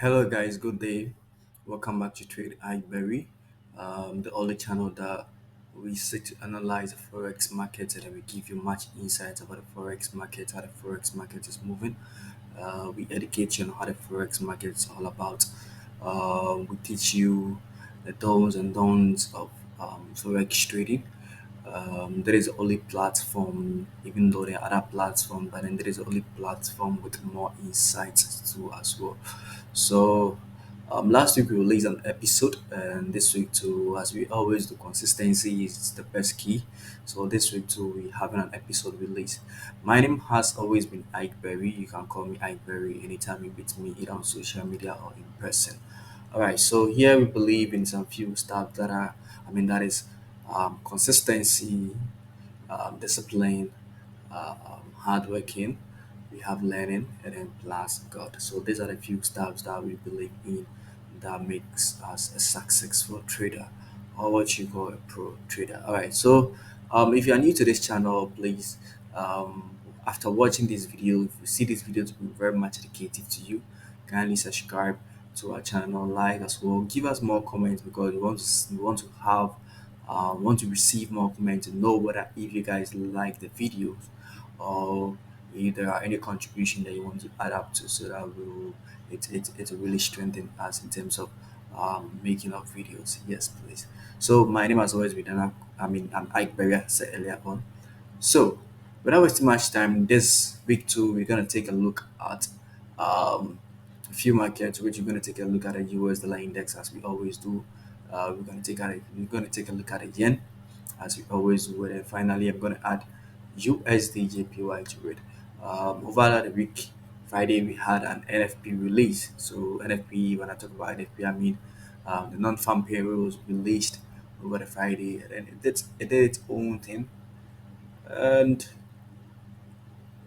Hello guys, good day. Welcome back to Trade Iberry, the only channel that we sit to analyze the forex market and then we give you much insights about the forex market, how the forex market is moving. We educate you on how the forex market is all about. We teach you the do's and don'ts of forex trading. There is only platform, even though there are other platforms, but then there is only platform with more insights too as well. So last week we released an episode, and this week too, as we always do, consistency is the best key. So this week too, we having an episode release. My name has always been Ike Berry. You can call me Ike Berry anytime you meet me, either on social media or in person. All right. So here we believe in some few stuff that are, that is consistency, discipline, hardworking, we have learning, and then plus God. So these are the few stuffs that we believe in that makes us a successful trader, or what you call a pro trader. All right. So if you are new to this channel, please, after watching this video, if you see this video to be very much educative to you, kindly subscribe to our channel, like as well, give us more comments because we want to receive more comments to know whether if you guys like the videos or if there are any contribution that you want to add up to, so that it will really strengthen us in terms of making up videos. Yes, please. So my name has always been I'm Ike Berry, as I said earlier on. So without wasting much time, this week too, we're gonna take a look at a few markets, which we're gonna take a look at the US dollar index as we always do. We're gonna take a look at the yen as we always do, and then finally I'm gonna add USDJPY to it. Over the week, Friday we had an NFP release. So NFP, when I talk about NFP, I mean the non-farm payrolls released over the Friday, and it did its own thing, and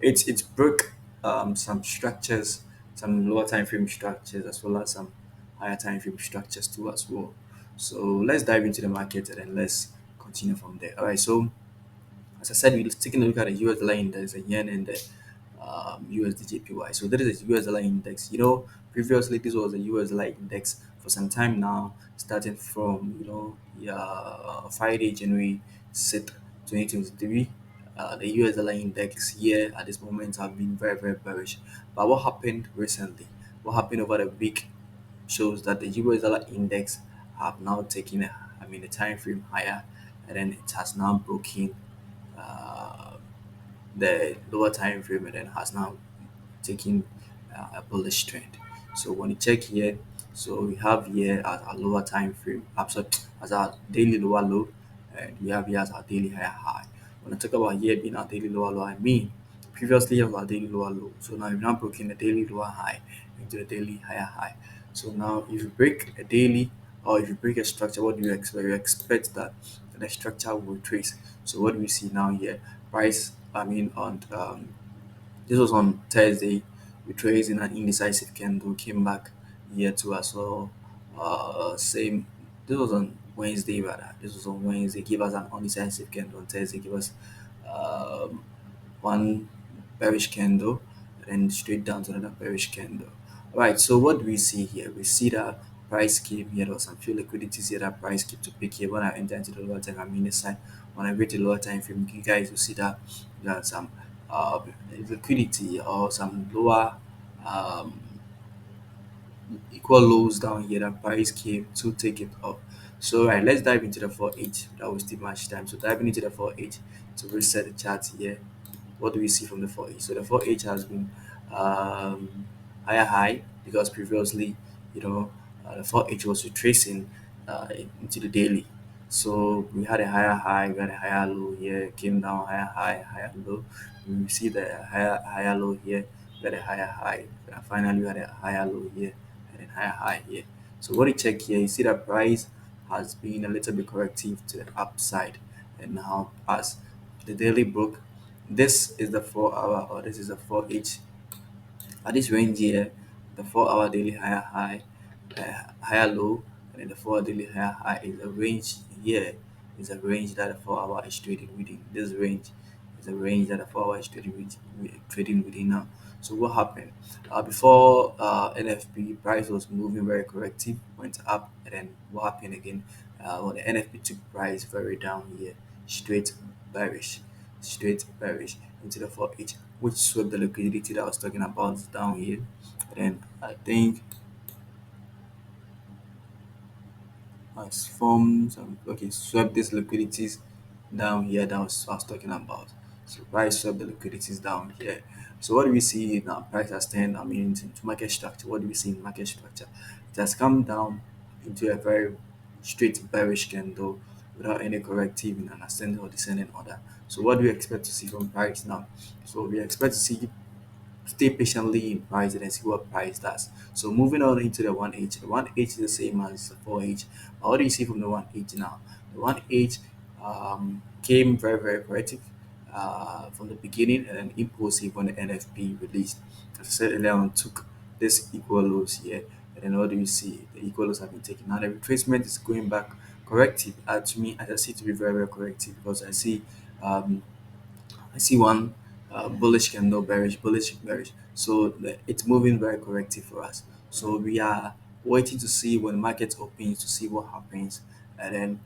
it broke some structures, some lower time frame structures, as well as some higher time frame structures too as well. So let's dive into the market and then let's continue from there. All right. So as I said, we're taking a look at the US dollar index, the yen, and the USDJPY. So that is the US dollar index. Previously this was the US dollar index for some time now, starting from Friday, January 6th, 2023. The US dollar index here at this moment have been very, very bearish. But what happened recently? What happened over the week shows that the US dollar index have now taken the time frame higher, and then it has now broken uh, the lower time frame and then has now taken a bullish trend. So when you check here, so we have here as our lower time frame, as our daily lower low, and we have here as our daily higher high. When I talk about here being our daily lower low, I mean previously it was our daily lower low. So now we've now broken the daily lower high into the daily higher high. So now if you break a daily or if you break a structure, what do you expect? You expect that the structure will trace. So what do we see now here? Price, on this was on Thursday. We traced in an indecisive candle, came back here too as well. Same. This was on Wednesday, rather. This was on Wednesday. Give us an undecisive candle on Thursday. Give us um, one bearish candle, and then straight down to another bearish candle. All right. So what do we see here? We see that price came here. There was some few liquidities here that price kept to pick here. When I enter into the lower time, this side. When I reach the lower time frame, you guys will see that there are some uh, liquidity or some lower um, equal lows down here that price came to take it up. So right, let's dive into the 4H. That was still much time. So diving into the 4H to reset the chart here. What do we see from the 4H? So the 4H has been um, higher high because previously, the 4H was retracing into the daily. So we had a higher high, we had a higher low here, came down higher high, higher low. We see the higher low here, we had a higher high, and finally we had a higher low here and then higher high here. So what you check here, you see that price has been a little bit corrective to the upside, and now as the daily broke, this is the 4 hour or this is the 4H at this range here, the 4 hour daily higher high, higher low, and then the 4 hour daily higher high is a range here. Is a range that the 4 hour is trading within. This range the range that the 4 hour is trading within now. So what happened? Before NFP price was moving very corrective, went up, and then what happened again? Well, the NFP took price very down here, straight bearish, straight bearish into the 4H, which swept the liquidity that I was talking about down here. And then I think has formed some, okay, swept these liquidities down here that I was talking about. So price swept the liquidities down here. So what do we see now? Price has turned, I mean, into market structure. What do we see in market structure? It has come down into a very straight bearish candle without any corrective in an ascending or descending order. So what do we expect to see from price now? So we expect to see stay patiently in price and then see what price does. So moving on into the 1H. The 1H is the same as the 4H. But what do you see from the 1H now? The 1H came very, very corrective from the beginning and then impulsive when the NFP released. As I said earlier on, took this equal lows here. And then what do you see? The equal lows have been taken. Now the retracement is going back corrective. To me, I see it to be very, very corrective because um, I see one bullish candle, bearish, bullish, bearish. So it's moving very corrective for us. So we are waiting to see when the market opens to see what happens, and then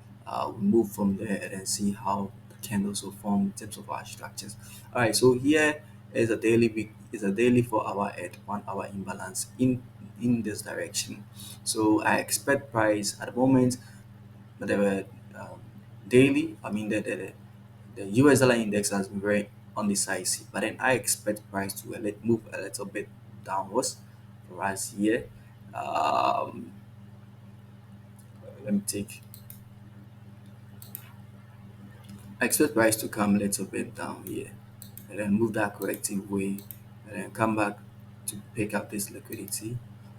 we move from there and then see how the candles will form in terms of our structures. All right. So here is a daily week is a daily 4 hour at 1 hour imbalance in this direction. So I expect price at the moment, but they were um, daily. I mean the US dollar index has been very undecisive, but then I expect price to move a little bit downwards for us here. Um, let me take. I expect price to come a little bit down here, and then move that corrective way, and then come back to pick up this liquidity.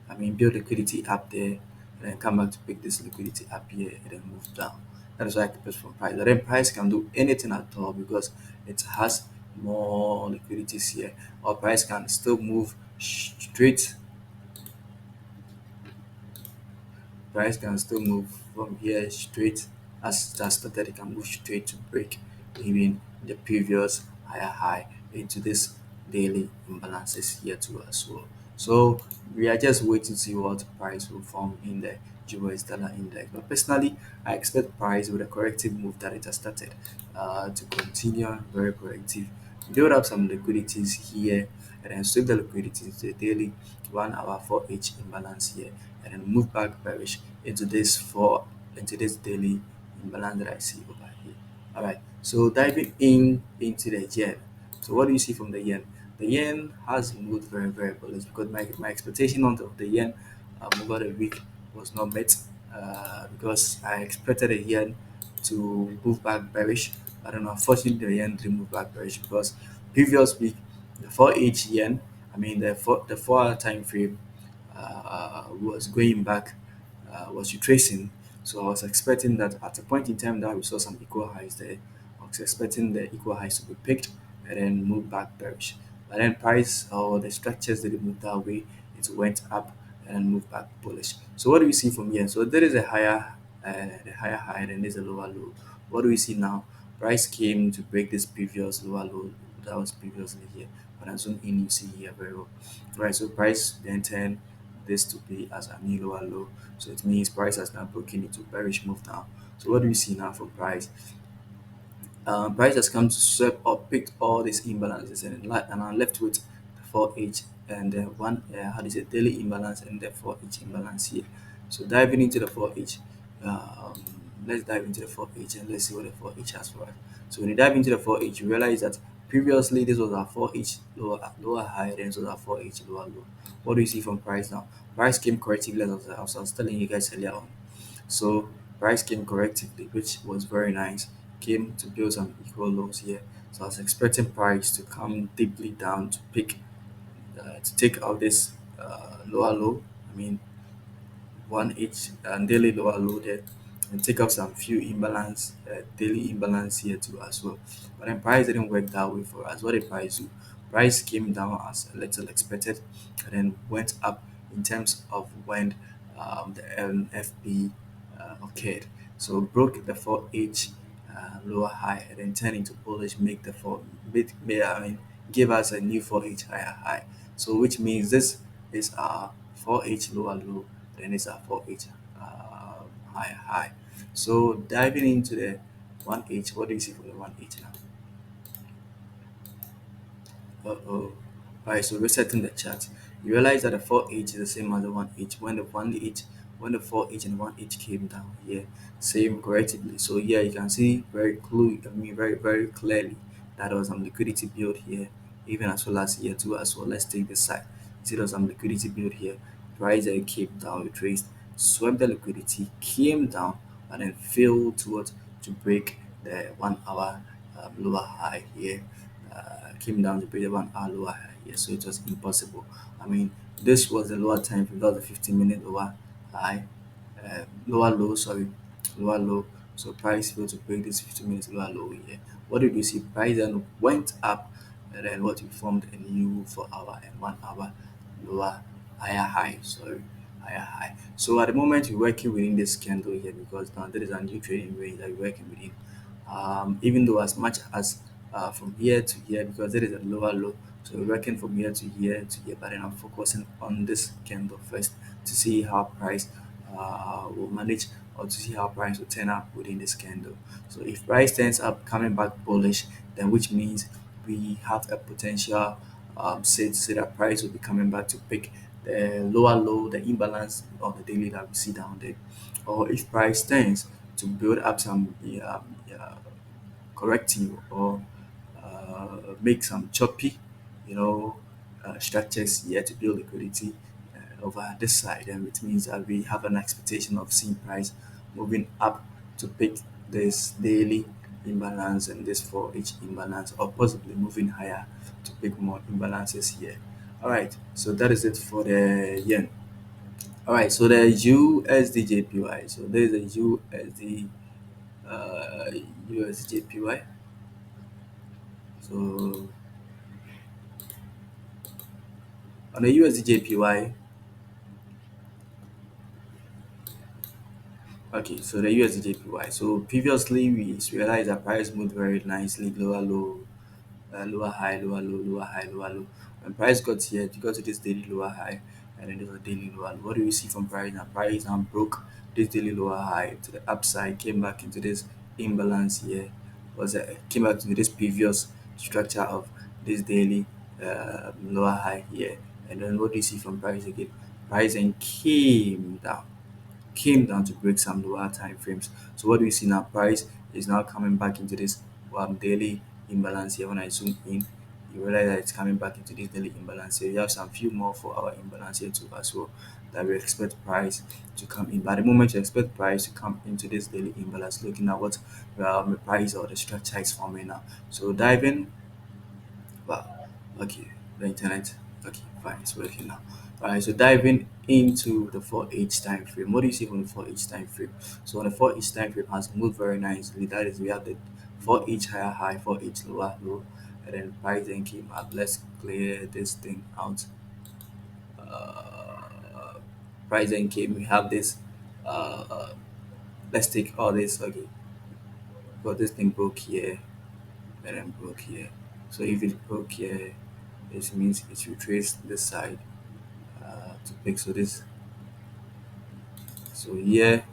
I mean, build liquidity up there, and then come back to pick this liquidity up here, and then move down. That is why I expect from price. But then price can do anything at all because it has more liquidities here, or price can still move straight. Price can still move from here straight as it has started. It can move straight to break even the previous higher high into this daily imbalances here too as well. So we are just waiting to see what price will form in the US dollar index. But personally, I expect price with a corrective move that it has started to continue very corrective. Build up some liquidities here and then sweep the liquidity to the daily 1 hour 4H imbalance here and then move back bearish into this daily imbalance that I see over here. All right. So diving into the yen. So what do you see from the yen? The yen has moved very, very bullish because my expectation on the yen over the week was not met because I expected the yen to move back bearish. I don't know. Unfortunately, the yen didn't move back bearish because previous week the 4H yen, I mean the 4 hour time frame was going back, was retracing. So I was expecting that at a point in time that we saw some equal highs there. I was expecting the equal highs to be picked and then move back bearish. But then price or the structures didn't move that way. It went up and moved back bullish. So what do we see from here? So there is the higher high, and there's a lower low. What do we see now? Price came to break this previous lower low that was previously here. When I zoom in, you see here very well. Right, so price then turned this to be as a new lower low. So it means price has now broken into bearish move now. So what do we see now for price? Price has come to sweep or picked all these imbalances and I'm left with the 4H and one how do you say daily imbalance and the 4H imbalance here. So diving into the 4H, um, let's dive into the 4H and let's see what the 4H has for us. So when you dive into the 4H, you realize that previously this was our 4H lower high, then this was our 4H lower low. What do you see from price now? Price came correctly as I was telling you guys earlier on. So price came correctively, which was very nice. Came to build some equal lows here. So I was expecting price to come deeply down to pick to take out this lower low. I mean 1H and daily lower low there and take out some few imbalance daily imbalance here too as well. But then price didn't work that way for us. What did price do? Price came down as a little expected and then went up in terms of when the NFP occurred. So broke the 4H lower high, and then turn into bullish, make the four, I mean, give us a new 4H higher high. So which means this is our 4H lower low, then it's our 4H higher high. So diving into the 1H, what do you see for the 1H now? Uh-oh. Alright, so resetting the chart. You realize that the 4H is the same as the 1H. When the 4H and 1H came down here, same correctly. So here you can see very clearly that there was some liquidity build here, even as well as here too as well. Let's take this side. See there's some liquidity build here. Price came down, retraced, swept the liquidity, came down, and then failed to break the 1 hour lower high here. Came down to break the 1 hour lower high here, so it was impossible. I mean, this was the lower time frame, that was the 15-minute lower high, lower low, sorry, lower low. So price failed to break this 15 minutes lower low here. What did we see? Price then went up, and then what we formed a new 4 hour and 1 hour lower higher high. Sorry, higher high. So at the moment we're working within this candle here because now there is a new trading range that we're working within. Even though as much as from here to here, because there is a lower low, so we're working from here to here, but then I'm focusing on this candle first to see how price will manage, or to see how price will turn up within this candle. So if price turns up coming back bullish, then which means we have a potential say to say that price will be coming back to pick the lower low, the imbalance of the daily that we see down there. Or if price turns to build up some corrective, or make some choppy, structures here to build liquidity over this side, and it means that we have an expectation of seeing price moving up to pick this daily imbalance and this for each imbalance, or possibly moving higher to pick more imbalances here. All right, so that is it for the yen. All right, so the USDJPY. So there is a uh, USDJPY. So on the USDJPY, okay, so the USDJPY. So previously we realized that price moved very nicely, lower low, lower high, lower low, lower high, lower low. When price got here, it got to this daily lower high, and then there's a daily lower low. What do we see from price now? Price now broke this daily lower high to the upside, came back into this imbalance here, came back to this previous structure of this daily lower high here. And then what do you see from price again? Price then came down to break some lower time frames. So what do we see now? Price is now coming back into this daily imbalance here. When I zoom in, you realize that it's coming back into this daily imbalance here. We have some few more for our imbalance here too as well, that we expect price to come in. But at the moment you expect price to come into this daily imbalance, looking at what the price or the structure is forming now. So diving. Wow. Okay. The internet. Okay, fine. It's working now. Alright, so diving into the 4H time frame. What do you see from the 4H time frame? So on the 4H time frame has moved very nicely. That is, we have the 4H higher high, 4H lower low, and then price then came up. Let's clear this thing out. Uh, Price then came. We have this. Uh, let's take all this. Okay, but this thing broke here, and then broke here. So if it broke here, this means it retrace this side to pick. So here,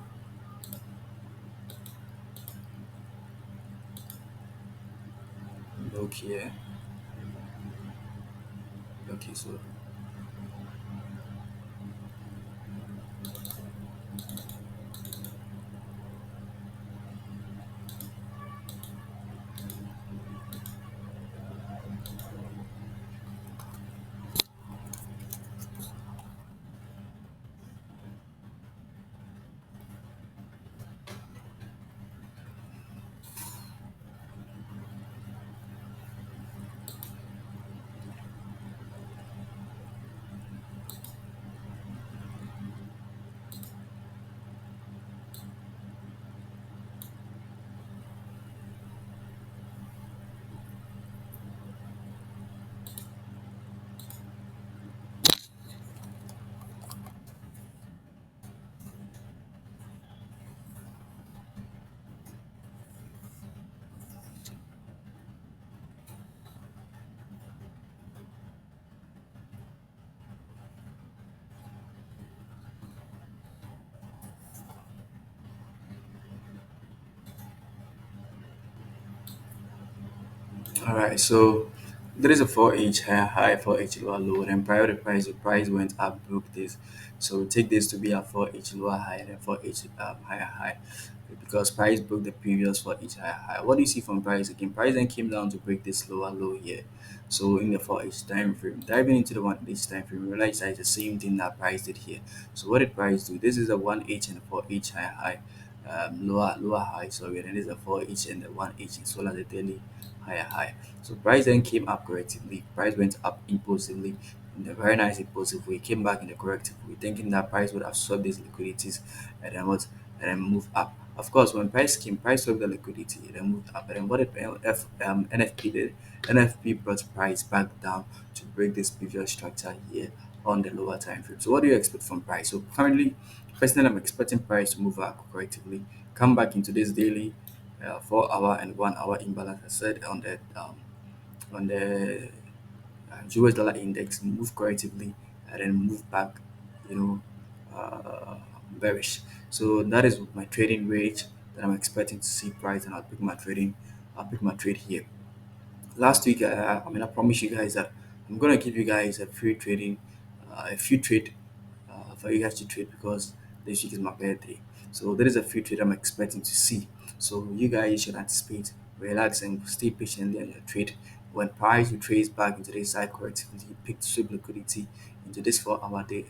broke here. Okay, so All right, so there is a 4H high, 4H lower low, and then prior to price, the price went up, broke this. So we take this to be a 4H lower high and then 4H higher high because price broke the previous 4H higher high. What do you see from price again? Price then came down to break this lower low here. So in the 4H time frame, diving into the 1H time frame, we realize that it's the same thing that price did here. So what did price do? This is a 1H and a 4H higher high. Lower high, sorry, and then there's a 4H and the 1H as well as the daily higher high. So price then came up correctively. Price went up impulsively in a very nice impulsive way. Came back in the corrective way, thinking that price would absorb these liquidities and then what and then move up. Of course, when price came, price swept the liquidity and then moved up. And then what did NFP did? NFP brought price back down to break this previous structure here on the lower time frame. So what do you expect from price? So currently, personally, I'm expecting price to move up correctively, come back into this daily 4 hour and 1 hour imbalance. I said on the US dollar index move correctively and then move back, you know, bearish. So that is my trading range that I'm expecting to see price, and I'll pick my trade here. Last week, I promise you guys that I'm gonna give you guys a free trading, a few trade for you guys to trade because this week is my birthday. So there is a free trade I'm expecting to see. So you guys should anticipate, relax, and stay patiently on your trade. When price retraces back into this side correctivity, you pick sweep liquidity into this 4 hour daily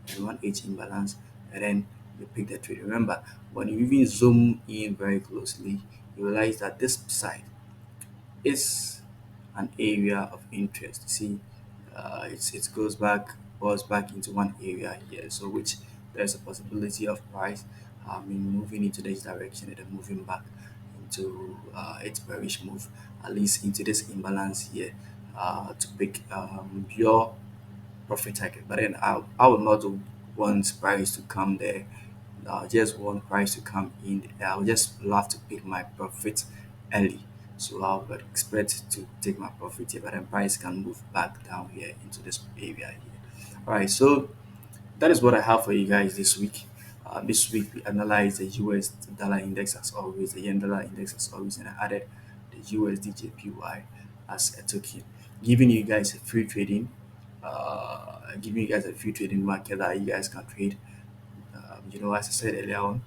and 1H imbalance, and then you pick the trade. Remember, when you even zoom in very closely, you realize that this side is an area of interest. See, it goes back into one area here, so which there's a possibility of price moving into this direction and then moving back into its bearish move, at least into this imbalance here, to pick your profit target. But then I would not want price to come there. I just want price to come in. I would just love to pick my profit early. So I would expect to take my profit here, but then price can move back down here into this area here. All right, so that is what I have for you guys this week. This week we analyzed the US dollar index as always, the yen dollar index as always, and I added the USDJPY as a token, giving you guys a free trading, giving you guys a free trading market that you guys can trade. As I said earlier on,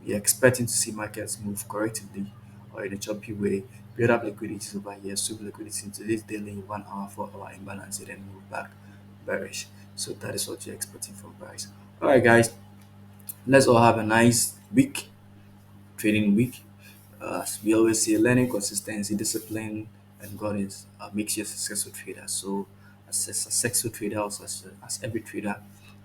we're expecting to see markets move correctively or in a choppy way, build up liquidities over here, sweep liquidity into this daily 1 hour, 4 hour imbalance, and then move back bearish. So that is what you're expecting from price. All right, guys, let's all have a nice week, trading week. As we always say, learning consistency, discipline, and God is makes you a successful trader. So, as a successful trader, also as every trader,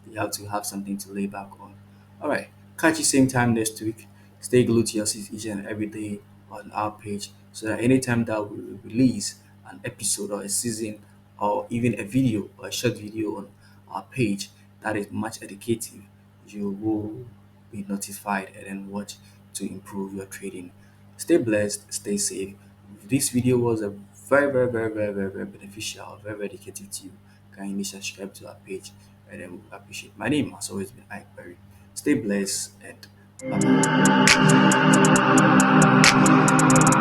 you have to have something to lay back on. All right, catch you same time next week. Stay glued to your seats each and every day on our page, so that anytime that we release an episode or a season or even a video or a short video on our page that is much educative, you will be notified and then watch to improve your trading. Stay blessed, stay safe. If this video was a very beneficial, very educative to you, kindly subscribe to our page and then we appreciate. My name has always been Ike Berry. Stay blessed and bye bye.